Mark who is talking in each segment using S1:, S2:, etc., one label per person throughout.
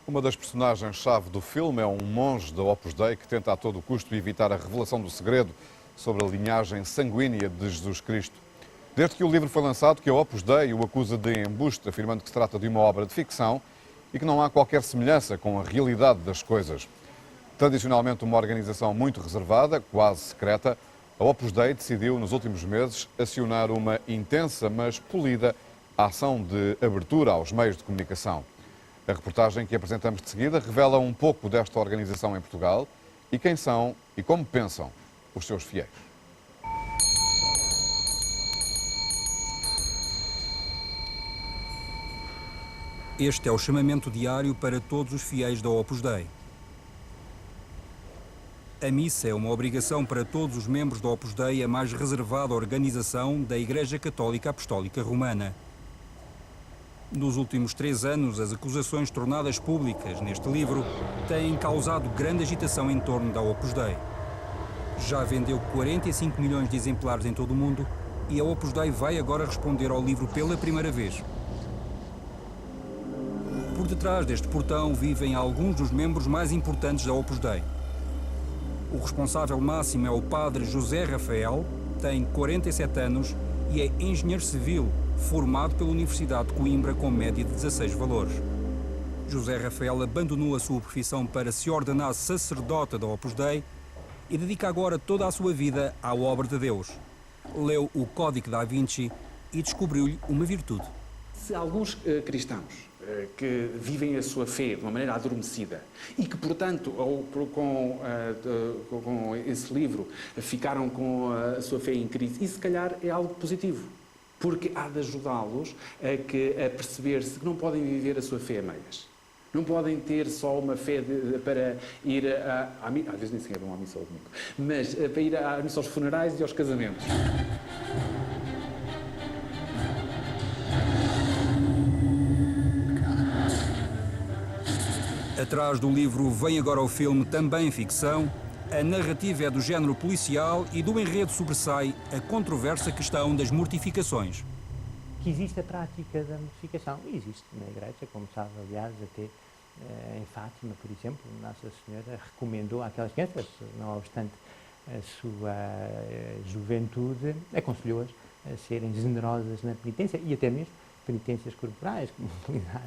S1: Uma das personagens-chave do filme é um monge da Opus Dei que tenta a todo custo evitar a revelação do segredo sobre a linhagem sanguínea de Jesus Cristo. Desde que o livro foi lançado, que a Opus Dei o acusa de embuste, afirmando que se trata de uma obra de ficção e que não há qualquer semelhança com a realidade das coisas. Tradicionalmente uma organização muito reservada, quase secreta, a Opus Dei decidiu, nos últimos meses, acionar uma intensa, mas polida, ação de abertura aos meios de comunicação. A reportagem que apresentamos de seguida revela um pouco desta organização em Portugal e quem são e como pensam os seus fiéis.
S2: Este é o chamamento diário para todos os fiéis da Opus Dei. A missa é uma obrigação para todos os membros da Opus Dei, a mais reservada organização da Igreja Católica Apostólica Romana. Nos últimos 3 anos, as acusações tornadas públicas neste livro têm causado grande agitação em torno da Opus Dei. Já vendeu 45 milhões de exemplares em todo o mundo e a Opus Dei vai agora responder ao livro pela primeira vez. Por detrás deste portão vivem alguns dos membros mais importantes da Opus Dei. O responsável máximo é o padre José Rafael, tem 47 anos e é engenheiro civil, formado pela Universidade de Coimbra com média de 16 valores. José Rafael abandonou a sua profissão para se ordenar sacerdote da Opus Dei e dedica agora toda a sua vida à obra de Deus. Leu o Código da Vinci e descobriu-lhe uma virtude.
S3: Se alguns cristãos que vivem a sua fé de uma maneira adormecida e que, portanto, com esse livro ficaram com a sua fé em Cristo, isso se calhar é algo positivo, porque há de ajudá-los a perceber-se que não podem viver a sua fé a meias. Não podem ter só uma fé para ir à missa, às vezes nem sequer vão à missa ao domingo, mas para ir à missa aos funerais e aos casamentos.
S2: Atrás do livro vem agora o filme, também ficção. A narrativa é do género policial e do enredo sobressai a controversa questão das mortificações.
S4: Que existe a prática da mortificação. Existe na Igreja, como sabe, aliás, até em Fátima, por exemplo, Nossa Senhora recomendou àquelas crianças, não obstante a sua juventude, aconselhou-as a serem generosas na penitência e até mesmo penitências corporais, como utilizar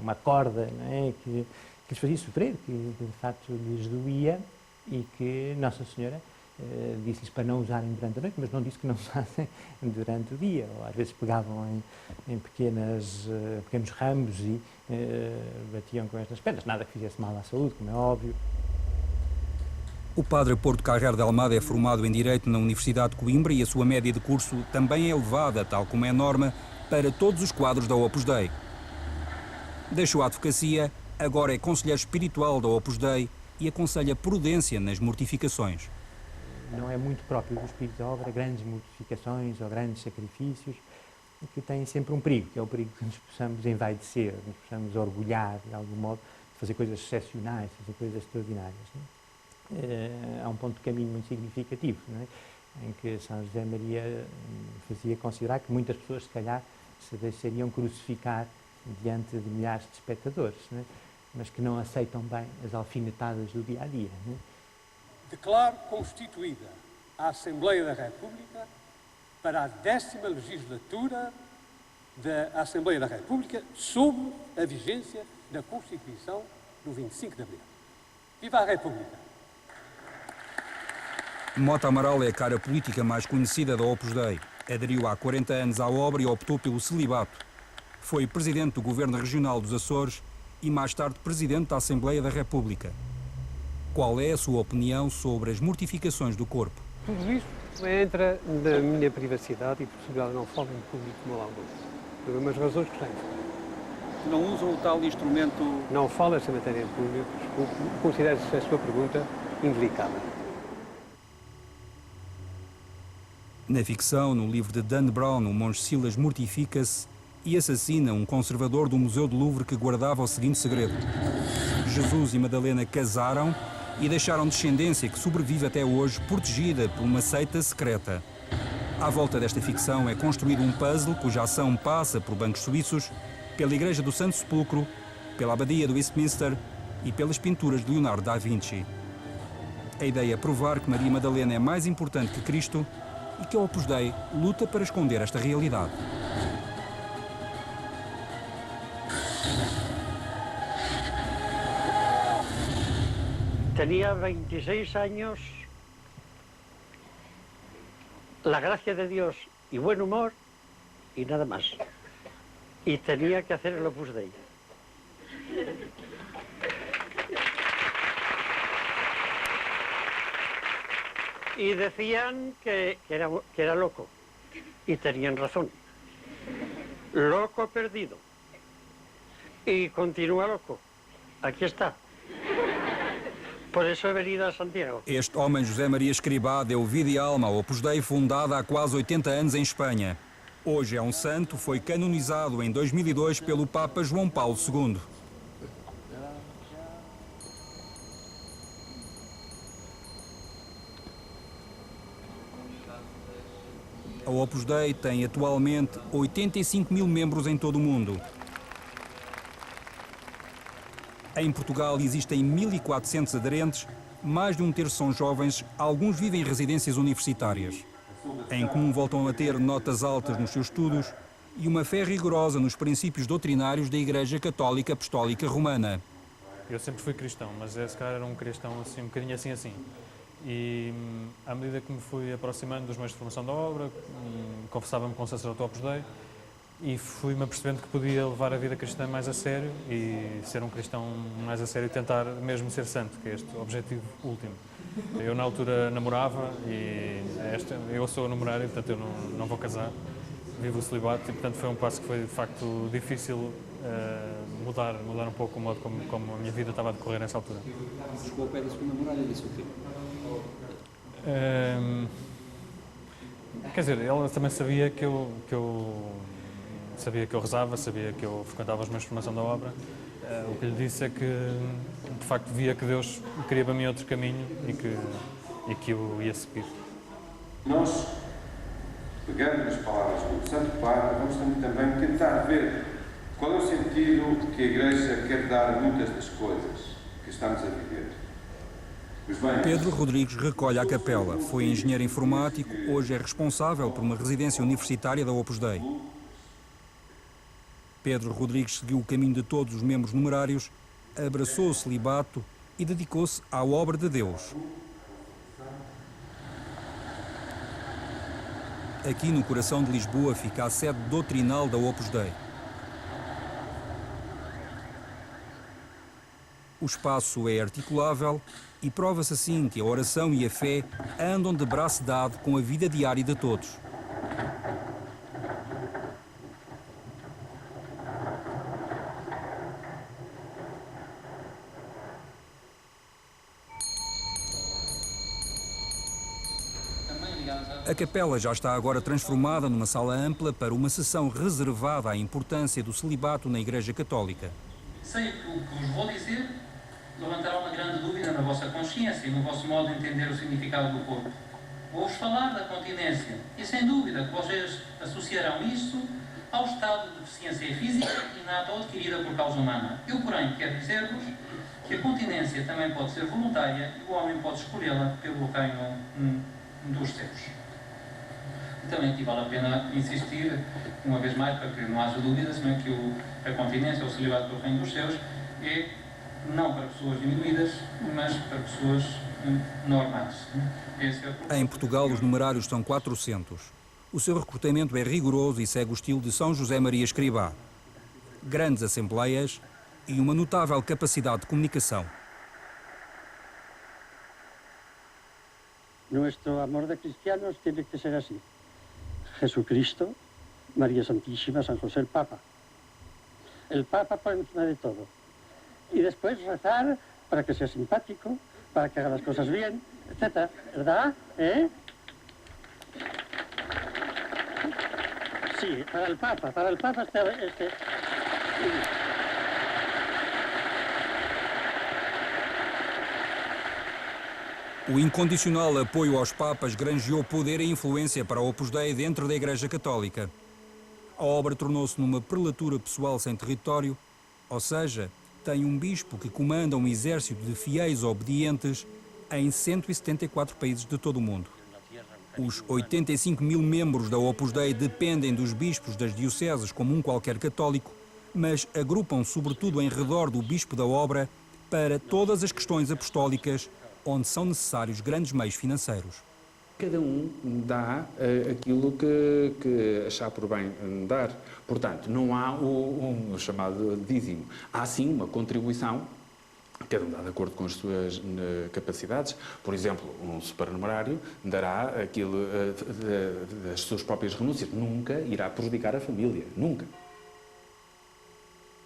S4: uma corda, não é? que lhes fazia sofrer, que de facto lhes doía e que Nossa Senhora disse-lhes para não usarem durante a noite, mas não disse que não usassem durante o dia. Ou às vezes pegavam em pequenos ramos e batiam com estas pedras. Nada que fizesse mal à saúde, como é óbvio.
S2: O padre Porto Carreiro de Almada é formado em Direito na Universidade de Coimbra e a sua média de curso também é elevada, tal como é norma, para todos os quadros da Opus Dei. Deixou a advocacia, agora é conselheiro espiritual da Opus Dei e aconselha prudência nas mortificações.
S4: Não é muito próprio do espírito da obra grandes mortificações ou grandes sacrifícios, que têm sempre um perigo, que é o perigo que nos possamos envaidecer, nos possamos orgulhar de algum modo, fazer coisas excepcionais, fazer coisas extraordinárias. Não é? Há um ponto de caminho muito significativo, não é? Em que São José Maria fazia considerar que muitas pessoas, se calhar, se deixariam crucificar diante de milhares de espectadores, não é? Mas que não aceitam bem as alfinetadas do dia-a-dia. Não é?
S5: Declaro constituída a Assembleia da República para a 10ª legislatura da Assembleia da República sob a vigência da Constituição do 25 de Abril. Viva a República!
S2: Mota Amaral é a cara política mais conhecida da Opus Dei. Aderiu há 40 anos à obra e optou pelo celibato. Foi presidente do Governo Regional dos Açores e mais tarde presidente da Assembleia da República. Qual é a sua opinião sobre as mortificações do corpo?
S5: Tudo isto entra na minha privacidade e, por possibilidade, não falo em público como lá por umas razões que tenho.
S6: Não usam o tal instrumento?
S5: Não falo esta matéria em público, desculpe, considero a sua pergunta indelicada.
S2: Na ficção, no livro de Dan Brown, o monge Silas mortifica-se e assassina um conservador do Museu do Louvre que guardava o seguinte segredo. Jesus e Madalena casaram e deixaram descendência que sobrevive até hoje, protegida por uma seita secreta. À volta desta ficção é construído um puzzle cuja ação passa por bancos suíços, pela Igreja do Santo Sepulcro pela Abadia de Westminster e pelas pinturas de Leonardo da Vinci. A ideia é provar que Maria Madalena é mais importante que Cristo e que a Opus Dei luta para esconder esta realidade.
S7: Tenía 26 años, la gracia de Dios y buen humor y nada más. Y tenía que hacer el Opus Dei. Y decían que era loco. Y tenían razón. Loco perdido. Y continúa loco. Aquí está. Por isso é venido a Santiago.
S2: Este homem, José Maria Escrivá, deu vida e alma ao Opus Dei, fundada há quase 80 anos em Espanha. Hoje é um santo, foi canonizado em 2002 pelo Papa João Paulo II. A Opus Dei tem atualmente 85 mil membros em todo o mundo. Em Portugal existem 1.400 aderentes, mais de um terço são jovens, alguns vivem em residências universitárias. Em comum voltam a ter notas altas nos seus estudos e uma fé rigorosa nos princípios doutrinários da Igreja Católica Apostólica Romana.
S8: Eu sempre fui cristão, mas esse cara era um cristão assim, um bocadinho assim. E à medida que me fui aproximando dos meios de formação da obra, confessava-me com o sacerdote do Opus Dei e fui-me apercebendo que podia levar a vida cristã mais a sério e ser um cristão mais a sério e tentar mesmo ser santo, que é este o objetivo último. Eu na altura namorava e eu sou numerário, portanto eu não vou casar, vivo o celibato e portanto foi um passo que foi de facto difícil mudar um pouco o modo como a minha vida estava a decorrer nessa altura.
S6: Chegou ao pé da sua namorada e disse o quê?
S8: Quer dizer, ela também sabia que eu rezava, sabia que eu frequentava as minhas formação da obra. O que lhe disse é que, de facto, via que Deus queria para mim outro caminho e que eu ia seguir.
S9: Nós, pegando nas palavras do Santo Padre, vamos também tentar ver qual é o sentido que a Igreja quer dar a muitas das coisas que estamos a viver.
S2: Pedro Rodrigues recolhe a capela. Foi engenheiro informático, hoje é responsável por uma residência universitária da Opus Dei. Pedro Rodrigues seguiu o caminho de todos os membros numerários, abraçou o celibato e dedicou-se à obra de Deus. Aqui no coração de Lisboa fica a sede doutrinal da Opus Dei. O espaço é articulável e prova-se assim que a oração e a fé andam de braço dado com a vida diária de todos. A capela já está agora transformada numa sala ampla para uma sessão reservada à importância do celibato na Igreja Católica.
S10: Sei que o que vos vou dizer levantará uma grande dúvida na vossa consciência e no vosso modo de entender o significado do corpo. Vou-vos falar da continência e, sem dúvida, que vocês associarão isso ao estado de deficiência física inata ou adquirida por causa humana. Eu, porém, quero dizer-vos que a continência também pode ser voluntária e o homem pode escolhê-la pelo reino dos céus. E também aqui vale a pena insistir, uma vez mais, para que não haja dúvidas, não é, que a continência, ou o celibato pelo reino dos céus, é não para pessoas diminuídas, mas para pessoas normais.
S2: Em Portugal, os numerários são 400. O seu recrutamento é rigoroso e segue o estilo de São José Maria Escrivá. Grandes assembleias e uma notável capacidade de comunicação.
S7: Nuestro amor de cristianos tiene que ser así. Jesucristo, María Santísima, San José el Papa. El Papa por encima de todo. Y después rezar para que sea simpático, para que haga las cosas bien, etc. ¿Verdad? Sí, para el Papa este...
S2: O incondicional apoio aos papas granjeou poder e influência para a Opus Dei dentro da Igreja Católica. A obra tornou-se numa prelatura pessoal sem território, ou seja, tem um bispo que comanda um exército de fiéis obedientes em 174 países de todo o mundo. Os 85 mil membros da Opus Dei dependem dos bispos das dioceses como um qualquer católico, mas agrupam sobretudo em redor do bispo da obra para todas as questões apostólicas onde são necessários grandes meios financeiros.
S3: Cada um dá aquilo que achar por bem dar. Portanto, não há o chamado dízimo. Há sim uma contribuição, cada um dá de acordo com as suas capacidades. Por exemplo, um supernumerário dará aquilo das suas próprias renúncias. Nunca irá prejudicar a família. Nunca.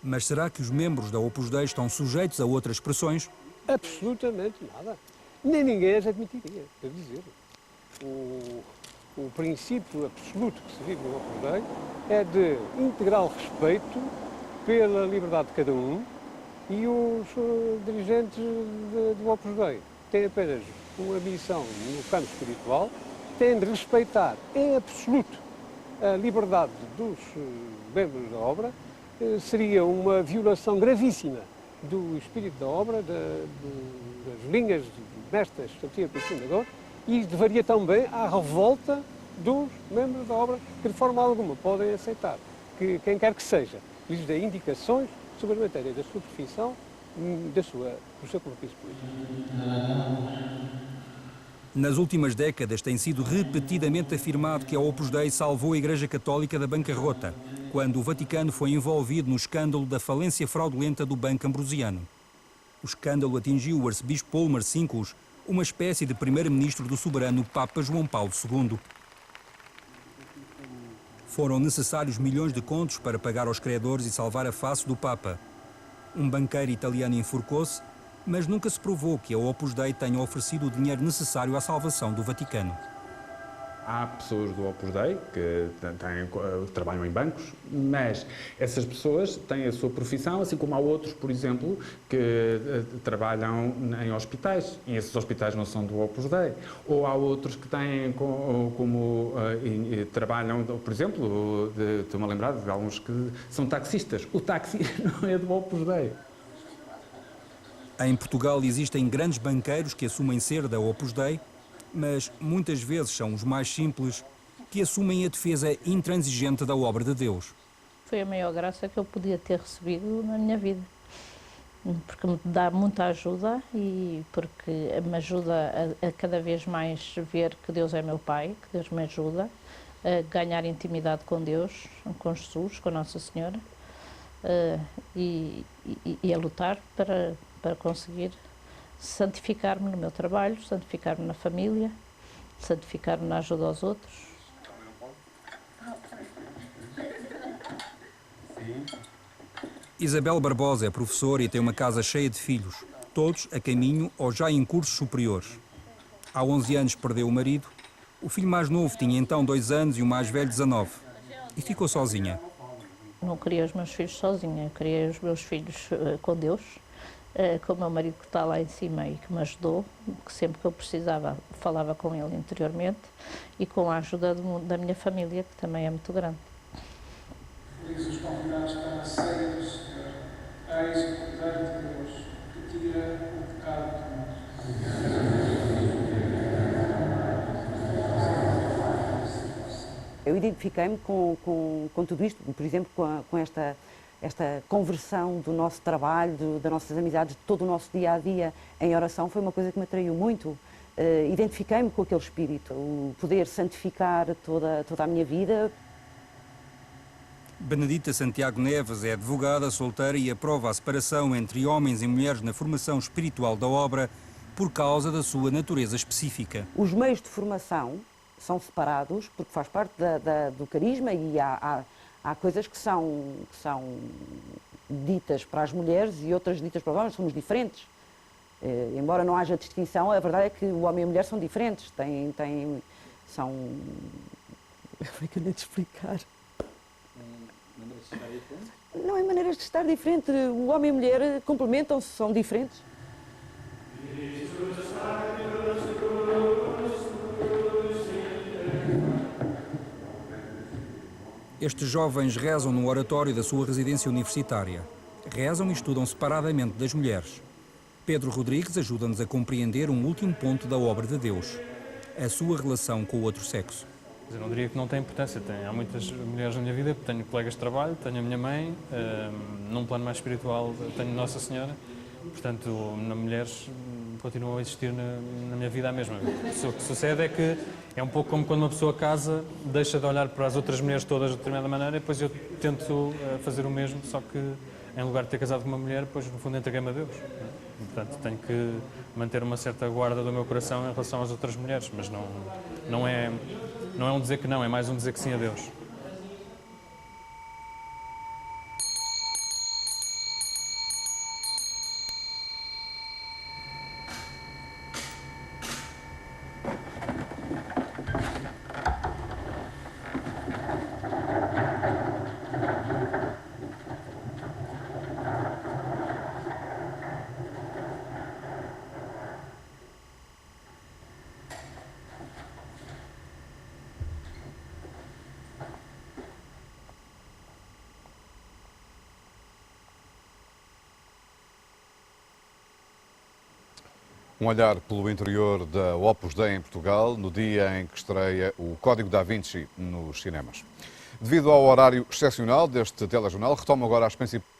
S2: Mas será que os membros da Opus Dei estão sujeitos a outras expressões?
S11: Absolutamente nada. Nem ninguém as admitiria, quer dizer. O princípio absoluto que se vive no Opus Dei é de integral respeito pela liberdade de cada um, e os dirigentes do Opus Dei têm apenas uma missão no campo espiritual, têm de respeitar em absoluto a liberdade dos membros da obra. Seria uma violação gravíssima do espírito da obra, das linhas mestres estabelecidas pelo fundador, e levaria também à revolta dos membros da obra, que de forma alguma podem aceitar que quem quer que seja lhes dê indicações sobre a matéria da sua profissão, do seu compromisso político.
S2: Nas últimas décadas tem sido repetidamente afirmado que a Opus Dei salvou a Igreja Católica da bancarrota, quando o Vaticano foi envolvido no escândalo da falência fraudulenta do Banco Ambrosiano. O escândalo atingiu o arcebispo Paulo Marcinkus, uma espécie de primeiro-ministro do soberano Papa João Paulo II. Foram necessários milhões de contos para pagar aos credores e salvar a face do Papa. Um banqueiro italiano enforcou-se, mas nunca se provou que a Opus Dei tenha oferecido o dinheiro necessário à salvação do Vaticano.
S3: Há pessoas do Opus Dei que trabalham em bancos, mas essas pessoas têm a sua profissão, assim como há outros, por exemplo, que trabalham em hospitais, e esses hospitais não são do Opus Dei. Ou há outros que têm trabalham, por exemplo, estou-me a lembrar de alguns que são taxistas. O táxi não é do Opus Dei.
S2: Em Portugal existem grandes banqueiros que assumem ser da Opus Dei, mas muitas vezes são os mais simples que assumem a defesa intransigente da obra de Deus.
S12: Foi a maior graça que eu podia ter recebido na minha vida, porque me dá muita ajuda e porque me ajuda a cada vez mais ver que Deus é meu Pai, que Deus me ajuda a ganhar intimidade com Deus, com Jesus, com Nossa Senhora, e a lutar para conseguir santificar-me no meu trabalho, santificar-me na família, santificar-me na ajuda aos outros.
S2: Isabel Barbosa é professora e tem uma casa cheia de filhos, todos a caminho ou já em cursos superiores. Há 11 anos perdeu o marido, o filho mais novo tinha então 2 anos e o mais velho 19, e ficou sozinha.
S12: Não queria os meus filhos sozinha, eu queria os meus filhos com Deus, com o meu marido que está lá em cima e que me ajudou, que sempre que eu precisava falava com ele interiormente, e com a ajuda da minha família, que também é muito grande.
S13: Felizes os convidados para a ceia do Senhor, eis o Cordeiro de Deus, que tira o pecado do mundo.
S14: Eu identifiquei-me com tudo isto, por exemplo, com esta conversão do nosso trabalho, das nossas amizades, de todo o nosso dia-a-dia em oração, foi uma coisa que me atraiu muito. Identifiquei-me com aquele espírito, o poder santificar toda a minha vida.
S2: Benedita Santiago Neves é advogada, solteira e aprova a separação entre homens e mulheres na formação espiritual da obra por causa da sua natureza específica.
S14: Os meios de formação são separados porque faz parte do carisma, e há coisas que são ditas para as mulheres e outras ditas para os homens, somos diferentes. Embora não haja distinção, a verdade é que o homem e a mulher são diferentes, são... Como é que eu lhe de explicar?
S6: Maneiras de estar diferentes?
S14: Não é maneiras de estar diferente, o homem e a mulher complementam-se, são diferentes.
S2: Estes jovens rezam no oratório da sua residência universitária. rezam e estudam separadamente das mulheres. Pedro Rodrigues ajuda-nos a compreender um último ponto da obra de Deus, a sua relação com o outro sexo.
S8: Eu não diria que não tem importância. Há muitas mulheres na minha vida, tenho colegas de trabalho, tenho a minha mãe, num plano mais espiritual tenho Nossa Senhora, portanto, mulheres continuam a existir na minha vida a mesma. O que sucede é que é um pouco como quando uma pessoa casa, deixa de olhar para as outras mulheres todas de determinada maneira, e depois eu tento fazer o mesmo, só que em lugar de ter casado com uma mulher, depois no fundo entreguei-me a Deus. E, portanto, tenho que manter uma certa guarda do meu coração em relação às outras mulheres, mas não é um dizer que não, é mais um dizer que sim a Deus.
S1: Um olhar pelo interior da Opus Dei em Portugal, no dia em que estreia o Código da Vinci nos cinemas. Devido ao horário excepcional deste telejornal, retomo agora as principais